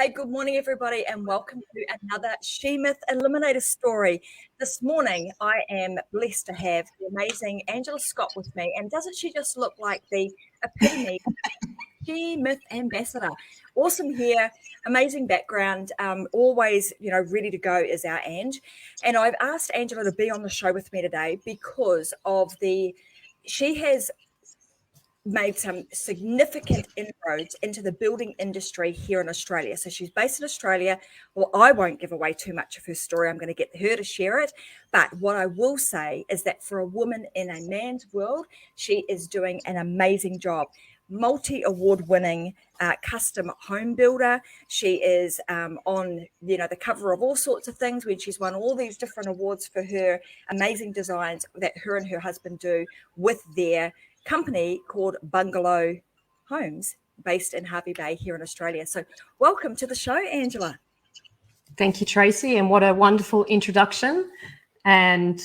Hey, good morning, everybody, and welcome to another She Myth Eliminator story. This morning, I am blessed to have the amazing Angela Scott with me, and doesn't she just look like the epitome She Myth ambassador? Awesome hair, amazing background, always, ready to go is our Ange. And I've asked Angela to be on the show with me today because of she has made some significant inroads into the building industry here in Australia. So she's based in Australia. Well, I won't give away too much of her story. I'm going to get her to share it. But what I will say is that for a woman in a man's world, she is doing an amazing job. Multi-award winning custom home builder. She is on the cover of all sorts of things when she's won all these different awards for her amazing designs that her and her husband do with their company called Bungalow Homes, based in Hervey Bay here in Australia. So welcome to the show, Angela. Thank you, Tracy, and what a wonderful introduction. And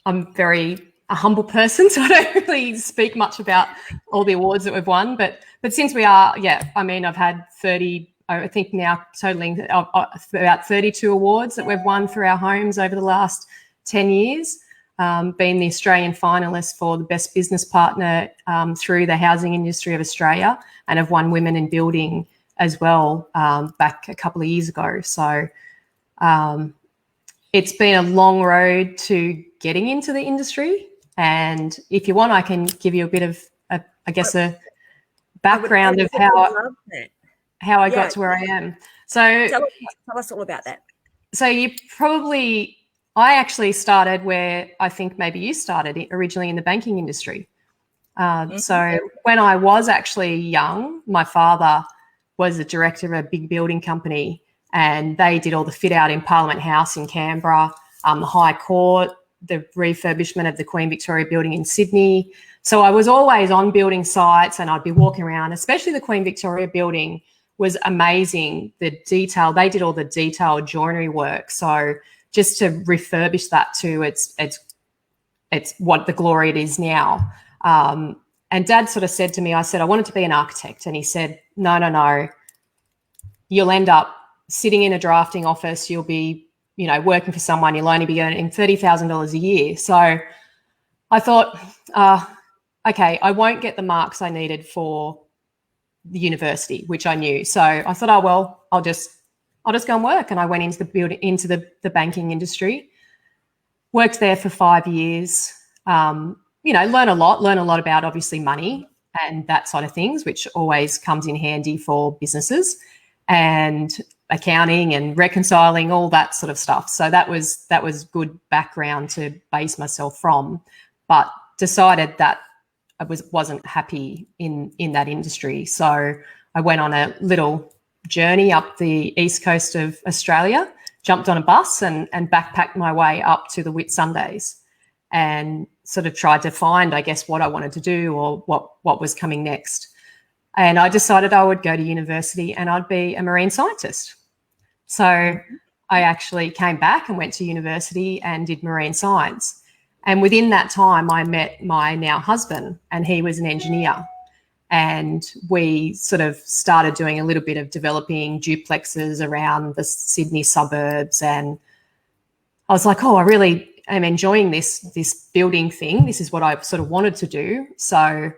I'm a humble person, so I don't really speak much about all the awards that we've won. But since we are, I've had 30, I think now totaling about 32 awards that we've won for our homes over the last 10 years. Been the Australian finalist for the Best Business Partner through the Housing Industry of Australia, and have won Women in Building as well back a couple of years ago. So it's been a long road to getting into the industry. And if you want, I can give you a bit of, a background of how I got to where I am. So tell us all about that. So I actually started where I think maybe you started originally in the banking industry. So when I was actually young, my father was the director of a big building company, and they did all the fit out in Parliament House in Canberra, the High Court, the refurbishment of the Queen Victoria building in Sydney. So I was always on building sites, and I'd be walking around, especially the Queen Victoria building was amazing. The detail, they did all the detailed joinery work. So just to refurbish that to it's what the glory it is now. And Dad sort of said to me, I said, I wanted to be an architect. And he said, no, you'll end up sitting in a drafting office. You'll be, working for someone. You'll only be earning $30,000 a year. So I thought, okay, I won't get the marks I needed for the university, which I knew. So I thought, I'll just go and work. And I went into the banking industry, worked there for 5 years, learn a lot about obviously money and that sort of things, which always comes in handy for businesses, and accounting and reconciling, all that sort of stuff. So that was good background to base myself from, but decided that I wasn't happy in that industry. So I went on a little journey up the east coast of Australia, jumped on a bus and backpacked my way up to the Whitsundays, and sort of tried to find, I guess, what I wanted to do or what was coming next. And I decided I would go to university and I'd be a marine scientist. So I actually came back and went to university and did marine science. And within that time, I met my now husband, and he was an engineer. And we sort of started doing a little bit of developing duplexes around the Sydney suburbs. And I was like, I really am enjoying this building thing. This is what I sort of wanted to do. So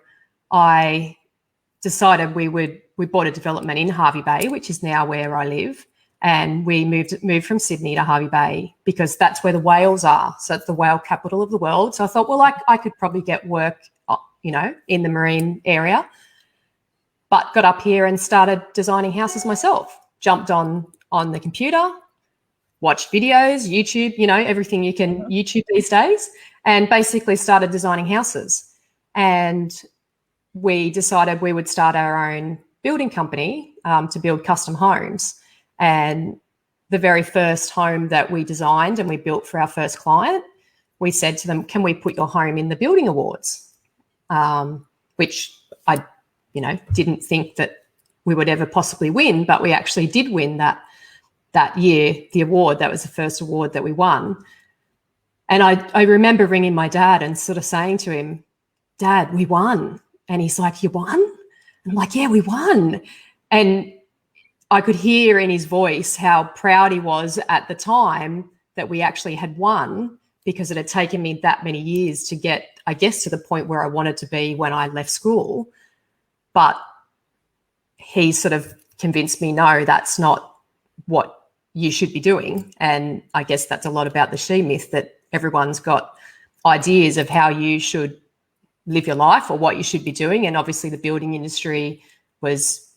I decided we bought a development in Hervey Bay, which is now where I live. And we moved from Sydney to Hervey Bay because that's where the whales are. So it's the whale capital of the world. So I thought, I could probably get work, in the marine area. But got up here and started designing houses myself. Jumped on the computer, watched videos, YouTube, everything you can YouTube these days, and basically started designing houses. And we decided we would start our own building company to build custom homes. And the very first home that we designed and we built for our first client, we said to them, can we put your home in the building awards? Which I, didn't think that we would ever possibly win, but we actually did win that year, the award. That was the first award that we won. And I remember ringing my dad and sort of saying to him, Dad, we won. And he's like, you won? And I'm like, yeah, we won. And I could hear in his voice how proud he was at the time that we actually had won, because it had taken me that many years to get, I guess, to the point where I wanted to be when I left school. But he sort of convinced me, no, that's not what you should be doing. And I guess that's a lot about the she myth, that everyone's got ideas of how you should live your life or what you should be doing. And obviously the building industry was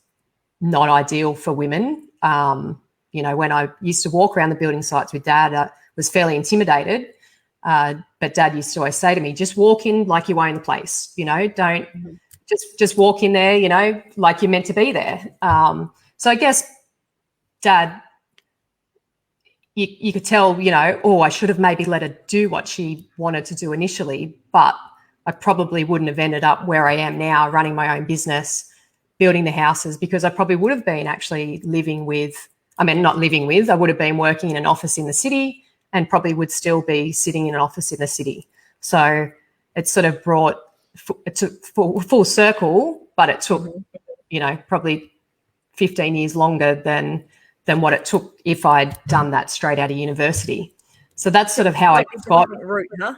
not ideal for women. You know, when I used to walk around the building sites with Dad, I was fairly intimidated. But Dad used to always say to me, just walk in like you own the place, you know, don't just walk in there, you know, like you're meant to be there. So I guess Dad, you could tell, you know, oh, I should have maybe let her do what she wanted to do initially, but I probably wouldn't have ended up where I am now, running my own business, building the houses, because I probably would have been actually not living with, I would have been working in an office in the city and probably would still be sitting in an office in the city. So it sort of brought it to full circle, but it took, you know, probably 15 years longer than what it took if I'd done that straight out of university. So that's sort of how I got route, huh?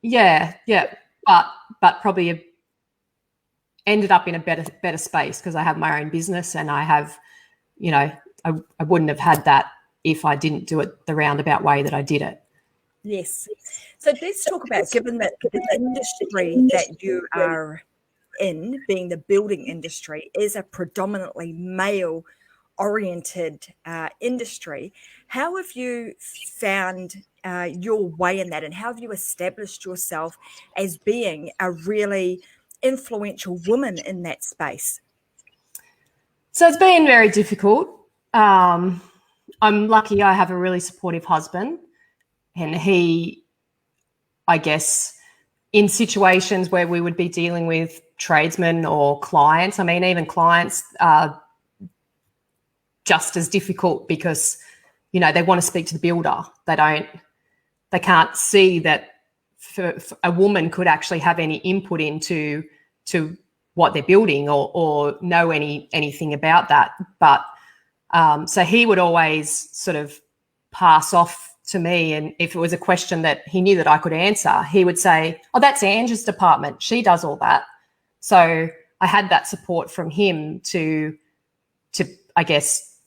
Yeah. But probably ended up in a better space because I have my own business, and I have, you know, I wouldn't have had that if I didn't do it the roundabout way that I did it. Yes. So let's talk about, given that the industry that you are in, being the building industry, is a predominantly male oriented industry, how have you found your way in that, and how have you established yourself as being a really influential woman in that space? So it's been very difficult. I'm lucky I have a really supportive husband, and he, I guess, in situations where we would be dealing with tradesmen or clients, I mean, even clients are just as difficult because, you know, they want to speak to the builder. They can't see that a woman could actually have any input into what they're building or know anything about that. But so he would always sort of pass off to me, and if it was a question that he knew that I could answer, he would say, oh, that's Angie's department, she does all that. So I had that support from him to I guess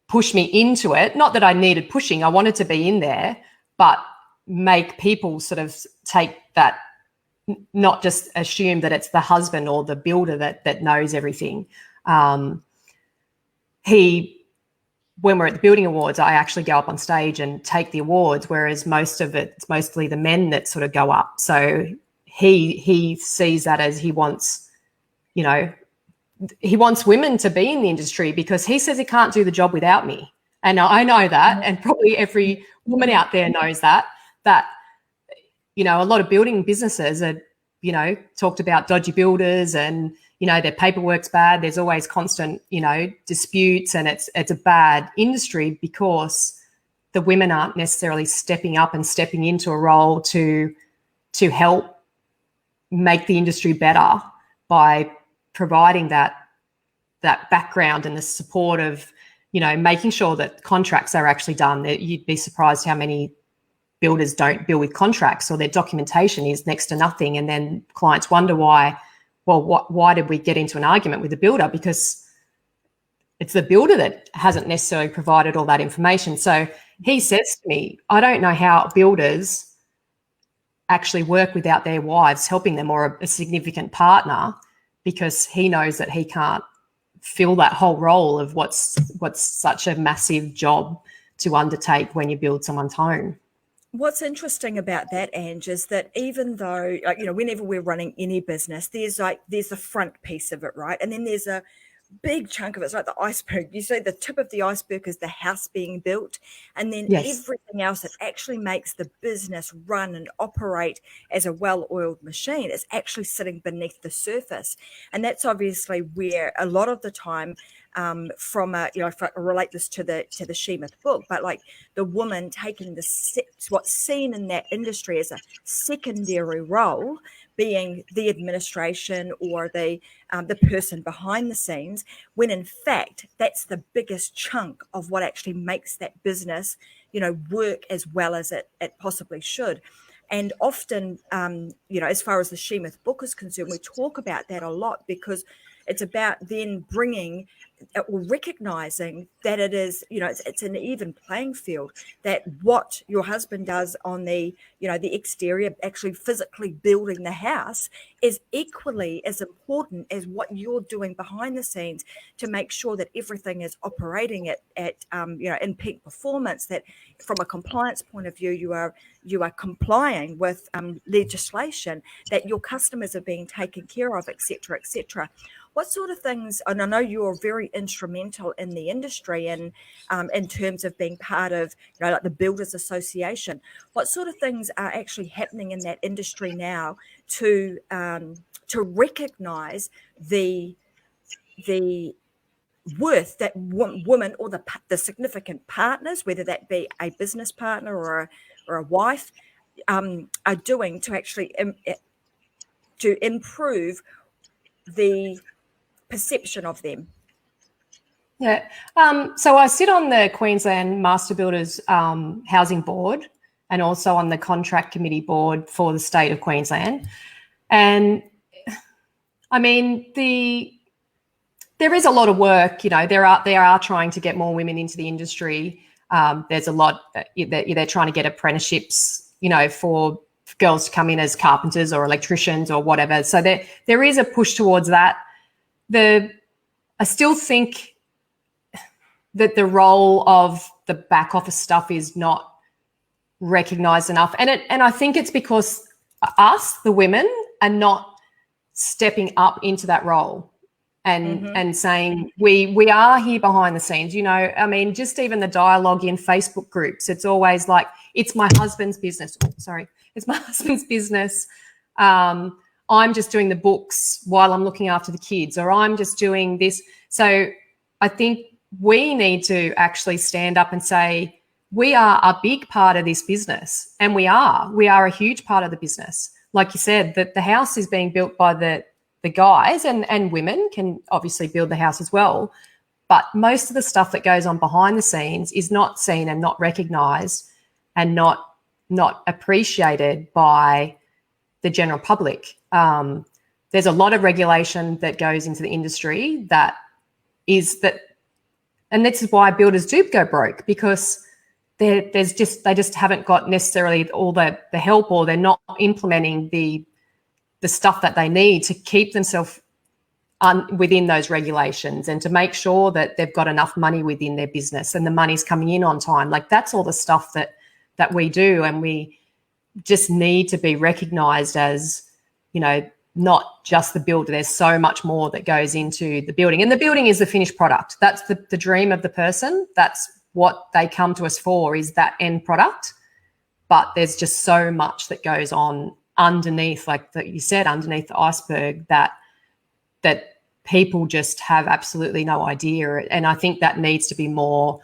push me into it. Not that I needed pushing, I wanted to be in there, but make people sort of take that, not just assume that it's the husband or the builder that knows everything. When we're at the building awards, I actually go up on stage and take the awards, whereas most of it's mostly the men that sort of go up. So he sees that as he wants women to be in the industry, because he says he can't do the job without me. And I know that, and probably every woman out there knows that, you know, a lot of building businesses are, you know, talked about dodgy builders and, you know, their paperwork's bad. There's always constant, you know, disputes, and it's a bad industry because the women aren't necessarily stepping up and stepping into a role to help make the industry better by providing that background and the support of, you know, making sure that contracts are actually done. You'd be surprised how many builders don't bill with contracts, or their documentation is next to nothing, and then clients wonder why did we get into an argument with the builder? Because it's the builder that hasn't necessarily provided all that information. So he says to me, I don't know how builders actually work without their wives helping them, or a significant partner, because he knows that he can't fill that whole role of what's such a massive job to undertake when you build someone's home. What's interesting about that, Ange, is that even though, you know, whenever we're running any business, there's the front piece of it, right? And then there's a big chunk of it. It's like the iceberg. You say the tip of the iceberg is the house being built, and then everything else that actually makes the business run and operate as a well-oiled machine is actually sitting beneath the surface. And that's obviously where a lot of the time from a, if I relate this to the She-Myth book, but like the woman taking what's seen in that industry as a secondary role, being the administration or the person behind the scenes, when in fact that's the biggest chunk of what actually makes that business, work as well as it possibly should. And often, as far as the She-Myth book is concerned, we talk about that a lot, because it's about then bringing or recognizing that it is, it's an even playing field, that what your husband does on the, the exterior, actually physically building the house, is equally as important as what you're doing behind the scenes to make sure that everything is operating at in peak performance, that from a compliance point of view, you are complying with legislation, that your customers are being taken care of, et cetera, et cetera. What sort of things, and I know you're very instrumental in the industry and in terms of being part of, like the Builders Association, what sort of things are actually happening in that industry now to recognise the worth that women or the significant partners, whether that be a business partner or a wife, are doing to actually to improve the perception of them? Yeah. So I sit on the Queensland Master Builders Housing Board, and also on the Contract Committee Board for the state of Queensland. And I mean, there is a lot of work. They are trying to get more women into the industry. There's a lot they're trying to get apprenticeships, for girls to come in as carpenters or electricians or whatever. So there is a push towards that. I still think that the role of the back office stuff is not recognised enough, and I think it's because us, the women, are not stepping up into that role and saying we are here behind the scenes. I mean, just even the dialogue in Facebook groups, it's always like, it's my husband's business. It's my husband's business. I'm just doing the books while I'm looking after the kids, or I'm just doing this. So I think we need to actually stand up and say, we are a big part of this business, and we are a huge part of the business. Like you said, that the house is being built by the guys, and women can obviously build the house as well. But most of the stuff that goes on behind the scenes is not seen and not recognised and not appreciated by the general public. There's a lot of regulation that goes into the industry and this is why builders do go broke, because they just haven't got necessarily all the help, or they're not implementing the stuff that they need to keep themselves within those regulations, and to make sure that they've got enough money within their business and the money's coming in on time. Like, that's all the stuff that we do, and we just need to be recognised as, not just the builder. There's so much more that goes into the building, and the building is the finished product. That's the dream of the person. That's what they come to us for, is that end product. But there's just so much that goes on underneath, like that you said, underneath the iceberg, that people just have absolutely no idea. And I think that needs to be more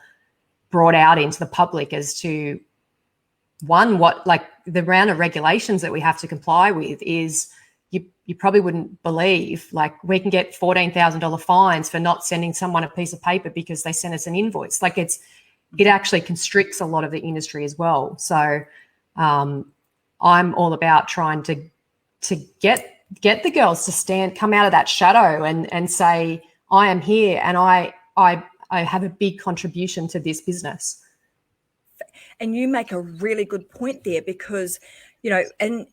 brought out into the public as to, one, what, like, the round of regulations that we have to comply with is, you probably wouldn't believe, like, we can get $14,000 fines for not sending someone a piece of paper because they sent us an invoice. Like, it actually constricts a lot of the industry as well. So I'm all about trying to get the girls to come out of that shadow and say, I am here, and I have a big contribution to this business. And you make a really good point there, because, in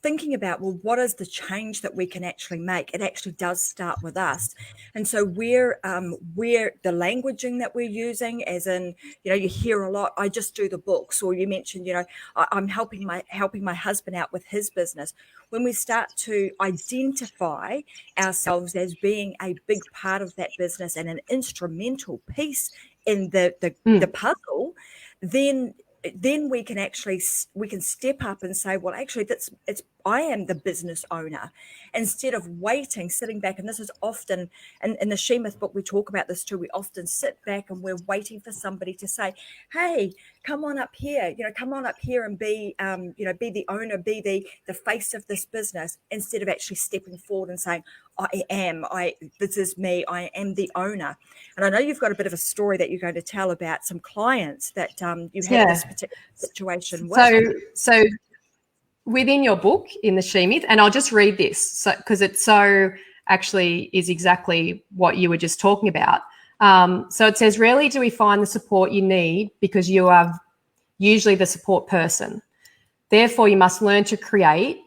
thinking about, well, what is the change that we can actually make? It actually does start with us. And so we're the languaging that we're using, as in, you hear a lot, I just do the books, or you mentioned, I'm helping my husband out with his business. When we start to identify ourselves as being a big part of that business and an instrumental piece in the puzzle, then we can step up and say, well, actually, it's I am the business owner, instead of waiting, sitting back. And this is often in the She Myth book, we talk about this too. We often sit back and we're waiting for somebody to say, hey, come on up here, come on up here and be, be the owner, be the face of this business, instead of actually stepping forward and saying, this is me, I am the owner. And I know you've got a bit of a story that you're going to tell about some clients that you had this particular situation with. So within your book, in the She Myth, and I'll just read this because it so actually is exactly what you were just talking about. So it says, rarely do we find the support you need because you are usually the support person. Therefore, you must learn to create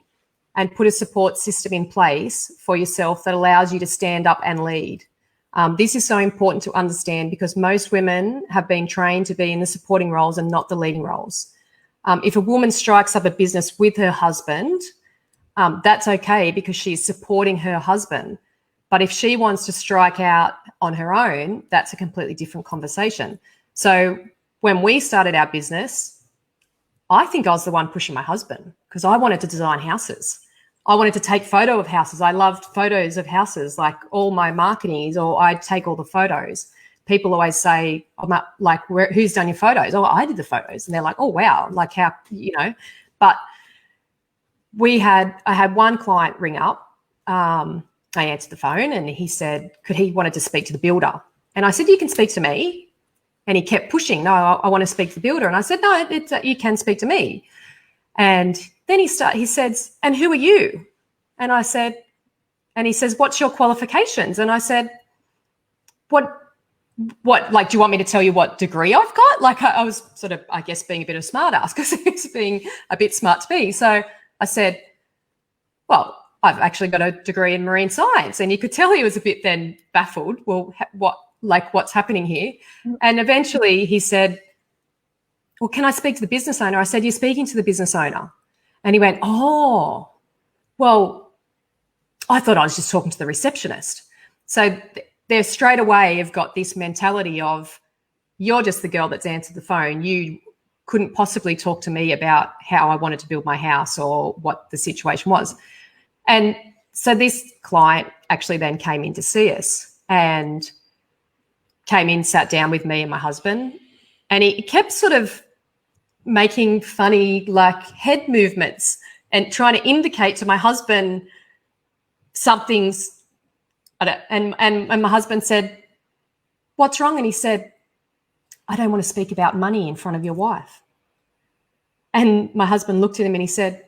and put a support system in place for yourself that allows you to stand up and lead. This is so important to understand because most women have been trained to be in the supporting roles and not the leading roles. If a woman strikes up a business with her husband, that's okay because she's supporting her husband. But if she wants to strike out on her own, that's a completely different conversation. So when we started our business, I think I was the one pushing my husband because I wanted to design houses. I wanted to take photo of houses. I loved photos of houses, like all my marketing, or I'd take all the photos. People always say, I'm not, like, who's done your photos? Oh, I did the photos. And they're like, oh, wow, like how, But I had one client ring up. I answered the phone and he said, he wanted to speak to the builder. And I said, you can speak to me. And he kept pushing, no, I want to speak to the builder. And I said, no, you can speak to me. And then he says, and who are you? And I said, and he says, what's your qualifications? And I said, what, like, do you want me to tell you what degree I've got? Like, I was sort of, I guess, being a bit of a smart ass because he was being a bit smart to me. So I said, well, I've actually got a degree in marine science. And you could tell he was a bit then baffled. Well, what's happening here? And eventually he said, well, can I speak to the business owner? I said, you're speaking to the business owner. And he went, oh, well, I thought I was just talking to the receptionist. So they straight away have got this mentality of, you're just the girl that's answered the phone. You couldn't possibly talk to me about how I wanted to build my house or what the situation was. And so this client actually then came in to see us and came in, sat down with me and my husband, and he kept sort of making funny, like, head movements and trying to indicate to my husband something's, and my husband said, what's wrong? And he said, I don't want to speak about money in front of your wife. And my husband looked at him and he said,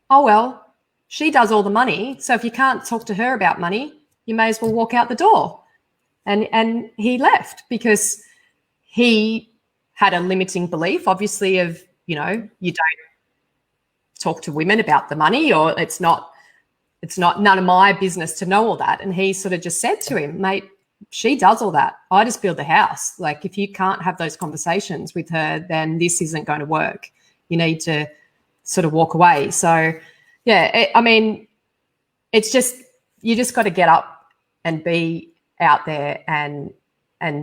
oh, well, she does all the money. So if you can't talk to her about money, you may as well walk out the door. And he left because he had a limiting belief, obviously, of, you don't talk to women about the money, or it's not none of my business to know all that. And he sort of just said to him, mate, she does all that. I just build the house. Like, if you can't have those conversations with her, then this isn't going to work. You need to sort of walk away. So, yeah, it's just, you just got to get up and be out there and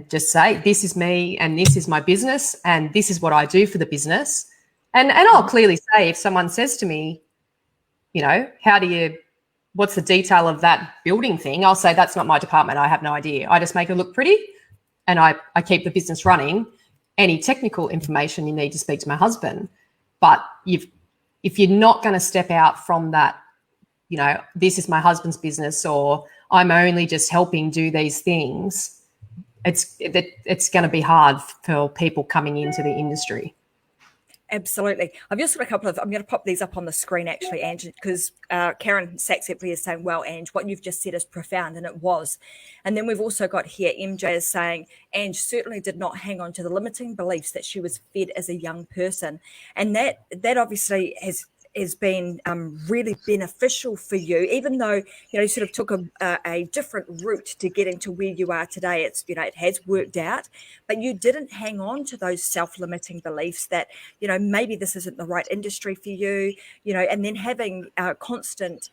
just say, this is me and this is my business and this is what I do for the business. And I'll clearly say, if someone says to me, what's the detail of that building thing? I'll say, that's not my department. I have no idea. I just make it look pretty and I keep the business running. Any technical information, you need to speak to my husband. But if you're not going to step out from that, this is my husband's business, or I'm only just helping do these things, it's going to be hard for people coming into the industry. Absolutely. I've just got a couple of, I'm going to pop these up on the screen actually, Ange, because Karen Saxepley is saying, well, Ange, what you've just said is profound, and it was. And then we've also got here, MJ is saying, Ange certainly did not hang on to the limiting beliefs that she was fed as a young person. And that obviously has been really beneficial for you, even though, you sort of took a different route to getting to where you are today. It's, it has worked out, but you didn't hang on to those self-limiting beliefs that, maybe this isn't the right industry for you, and then having constant,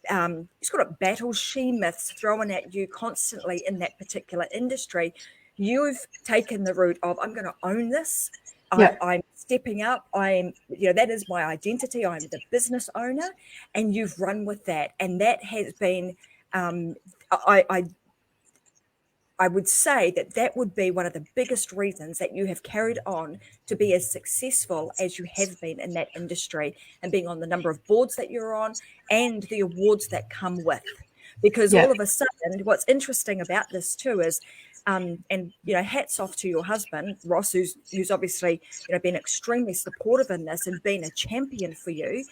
it's got battle she myths thrown at you constantly in that particular industry. You've taken the route of, I'm going to own this. I'm stepping up. That is my identity. I'm the business owner, and you've run with that. And that has been, I would say that would be one of the biggest reasons that you have carried on to be as successful as you have been in that industry, and being on the number of boards that you're on and the awards that come with. Because all of a sudden, what's interesting about this too is, and hats off to your husband, Ross, who's obviously been extremely supportive in this and been a champion for you,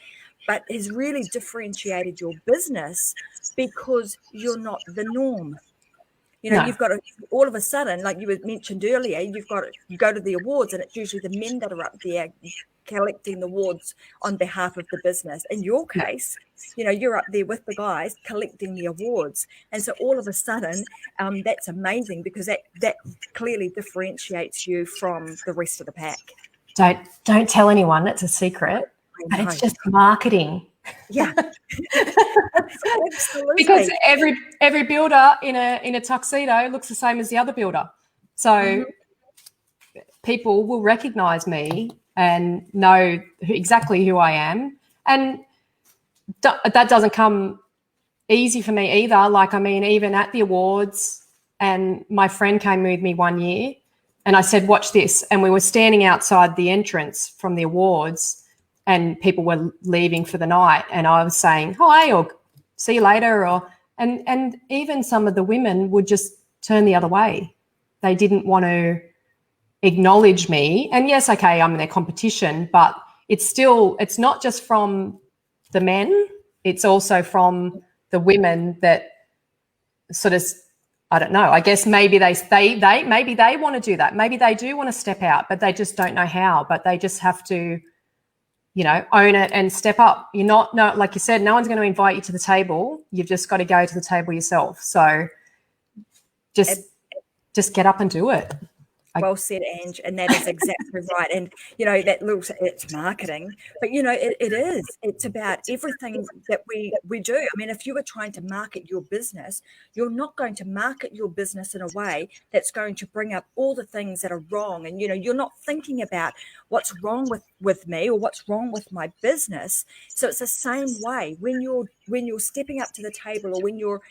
but has really differentiated your business because you're not the norm. You've got to, all of a sudden, like you mentioned earlier, you go to the awards, and it's usually the men that are up there collecting the awards on behalf of the business. In your case, you're up there with the guys collecting the awards. And so all of a sudden, that's amazing, because that clearly differentiates you from the rest of the pack. Don't tell anyone. It's a secret. But it's just marketing. Yeah. Absolutely. Because every builder in a tuxedo looks the same as the other builder. So people will recognize me and know exactly who I am. And that doesn't come easy for me either. Like, I mean, even at the awards, and my friend came with me one year, and I said, watch this. And we were standing outside the entrance from the awards, and people were leaving for the night, and I was saying hi or see you later, and even some of the women would just turn the other way. They didn't want to acknowledge me. And yes, okay, I'm in their competition, but it's not just from the men, it's also from the women that sort of, I don't know, I guess maybe they want to do that. Maybe they do want to step out, but they just don't know how. But they just have to, own it and step up. Like you said, no one's going to invite you to the table. You've just got to go to the table yourself. So just get up and do it. Well said, Ange, and that is exactly right. And it's marketing, but it's about everything that we do. I mean, if you were trying to market your business, you're not going to market your business in a way that's going to bring up all the things that are wrong. And you're not thinking about what's wrong with me or what's wrong with my business. So it's the same way when you're stepping up to the table, or when you're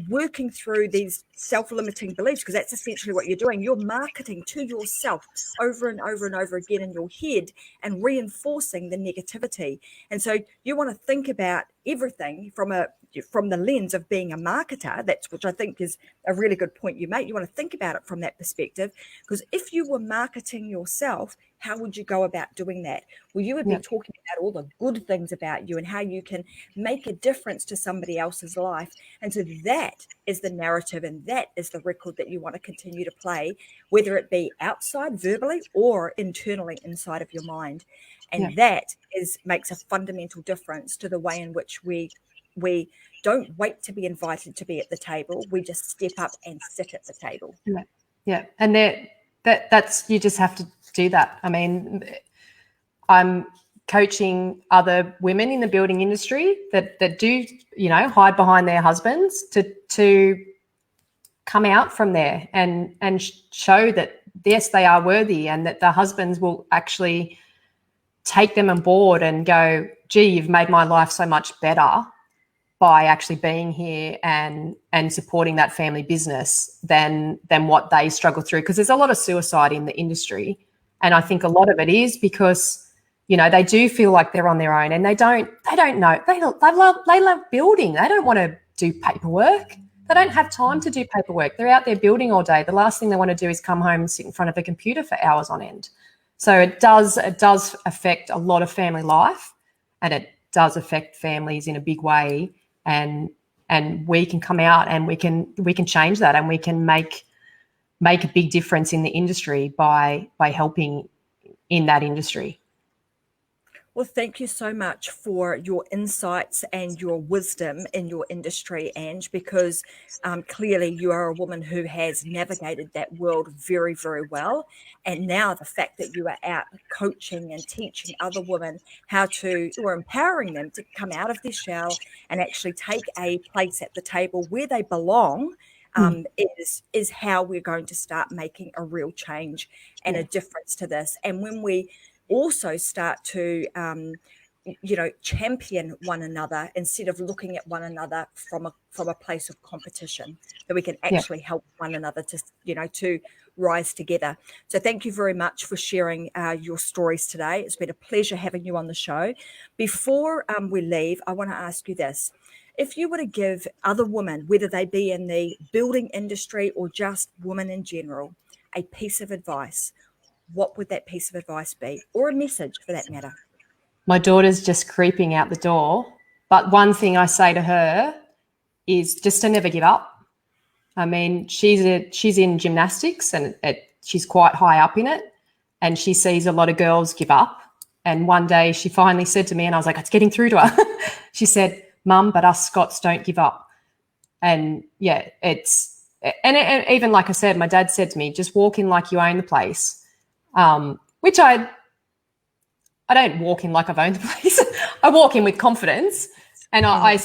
working through these self-limiting beliefs, because that's essentially what you're doing. You're marketing to yourself over and over and over again in your head and reinforcing the negativity. And so you want to think about everything from the lens of being a marketer, which I think is a really good point you make. You want to think about it from that perspective, because if you were marketing yourself, how would you go about doing that? Well, you would be talking about all the good things about you and how you can make a difference to somebody else's life. And so that is the narrative, and that is the record that you want to continue to play, whether it be outside verbally or internally inside of your mind. And that makes a fundamental difference to the way in which we don't wait to be invited to be at the table. We just step up and sit at the table. Yeah. And that's, you just have to do that. I mean, I'm coaching other women in the building industry that do, hide behind their husbands to come out from there and show that, yes, they are worthy, and that the husbands will actually take them on board and go, gee, you've made my life so much better by actually being here and supporting that family business than what they struggle through. Because there's a lot of suicide in the industry. And I think a lot of it is because, they do feel like they're on their own, and they don't know. They love building. They don't want to do paperwork. They don't have time to do paperwork. They're out there building all day. The last thing they want to do is come home and sit in front of a computer for hours on end. So it does affect a lot of family life, and it does affect families in a big way. And we can come out and we can change that, and we can make a big difference in the industry by helping in that industry. Well, thank you so much for your insights and your wisdom in your industry, Ange, because clearly you are a woman who has navigated that world very, very well. And now the fact that you are out coaching and teaching other women or empowering them to come out of their shell and actually take a place at the table where they belong, is how we're going to start making a real change and a difference to this. And when we also start to champion one another instead of looking at one another from a place of competition, that we can actually help one another to rise together. So thank you very much for sharing your stories today. It's been a pleasure having you on the show. Before we leave, I want to ask you this. If you were to give other women, whether they be in the building industry or just women in general, a piece of advice, what would that piece of advice be? Or a message for that matter? My daughter's just creeping out the door. But one thing I say to her is just to never give up. I mean, she's in gymnastics and she's quite high up in it, and she sees a lot of girls give up. And one day she finally said to me, and I was like, it's getting through to her. She said, Mum, but us Scots don't give up. And yeah, even like I said, my dad said to me, just walk in like you own the place, which I don't walk in like I've owned the place. I walk in with confidence, and I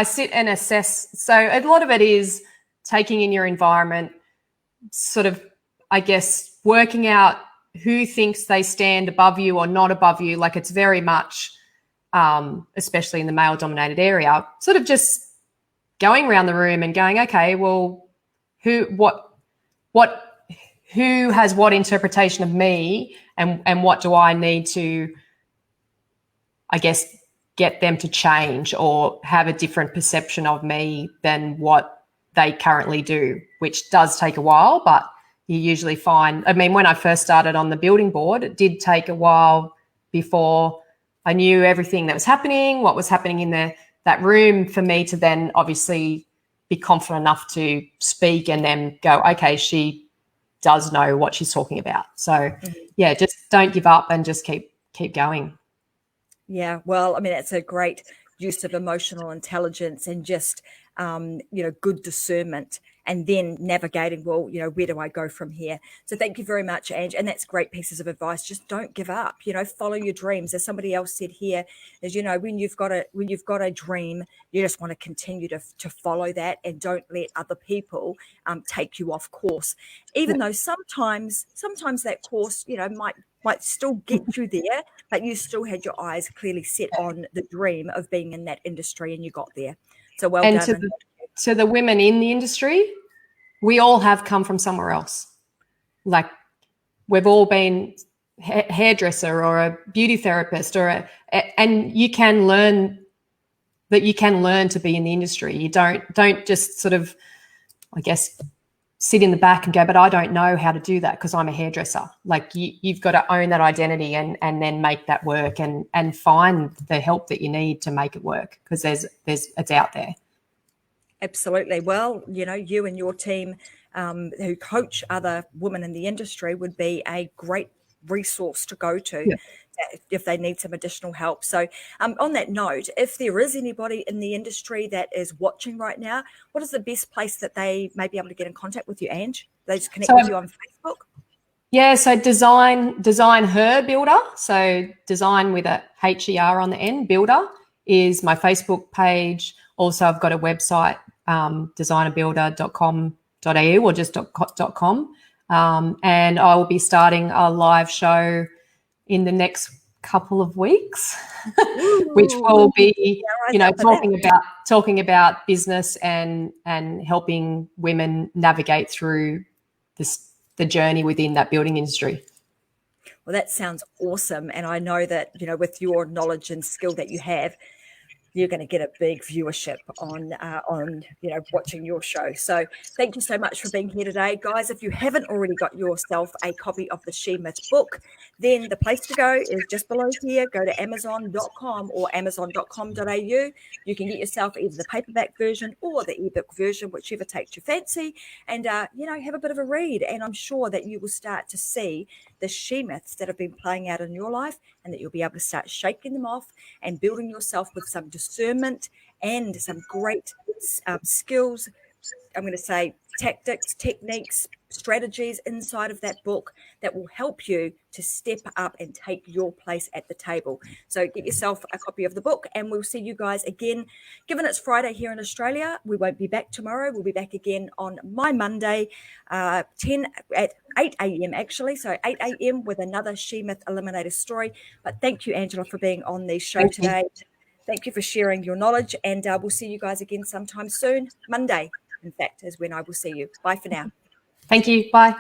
sit and assess. So a lot of it is taking in your environment, sort of, I guess, working out who thinks they stand above you or not above you. Like it's very much, especially in the male-dominated area, sort of just going around the room and going, okay, well, who has what interpretation of me, and what do I need to, I guess, get them to change or have a different perception of me than what they currently do, which does take a while, but you usually find, I mean, when I first started on the building board, it did take a while before I knew everything that was happening, what was happening in that room, for me to then obviously be confident enough to speak and then go, okay, she does know what she's talking about. So yeah, just don't give up and just keep going. Yeah, well, I mean, it's a great use of emotional intelligence and just, good discernment, and then navigating, well, where do I go from here? So thank you very much, Ange. And that's great pieces of advice. Just don't give up, follow your dreams. As somebody else said here, is, when you've got a dream, you just want to continue to follow that, and don't let other people take you off course, even though sometimes that course, might still get you there, but you still had your eyes clearly set on the dream of being in that industry, and you got there. So well done. To the women in the industry, we all have come from somewhere else. Like we've all been hairdresser or a beauty therapist, and you can learn to be in the industry. You don't just sort of, I guess, sit in the back and go, but I don't know how to do that because I'm a hairdresser. Like you've got to own that identity and then make that work and find the help that you need to make it work, because it's out there. Absolutely. Well, you and your team who coach other women in the industry would be a great resource to go to if they need some additional help. So on that note, if there is anybody in the industry that is watching right now, what is the best place that they may be able to get in contact with you, Ange? They just connect with you on Facebook? Yeah, so design her builder. So design with a HER on the end, builder, is my Facebook page. Also, I've got a website, designerbuilder.com.au or just .com. And I will be starting a live show in the next couple of weeks, which will be, talking about business and helping women navigate through the journey within that building industry. Well, that sounds awesome. And I know that, with your knowledge and skill that you have, you're going to get a big viewership on watching your show. So thank you so much for being here today. Guys, if you haven't already got yourself a copy of the She Myth book, then the place to go is just below here. Go to amazon.com or amazon.com.au. You can get yourself either the paperback version or the ebook version, whichever takes your fancy, and, have a bit of a read. And I'm sure that you will start to see the She Myths that have been playing out in your life, and that you'll be able to start shaking them off and building yourself with some discernment and some great skills, I'm going to say, tactics, techniques, strategies inside of that book that will help you to step up and take your place at the table. So get yourself a copy of the book, and we'll see you guys again. Given it's Friday here in Australia, we won't be back tomorrow. We'll be back again on my Monday, 10 at 8 a.m. actually. So 8 a.m. with another She Myth Eliminator story. But thank you, Angela, for being on the show today. Thank you for sharing your knowledge, and we'll see you guys again sometime soon. Monday, in fact, is when I will see you. Bye for now. Thank you. Bye.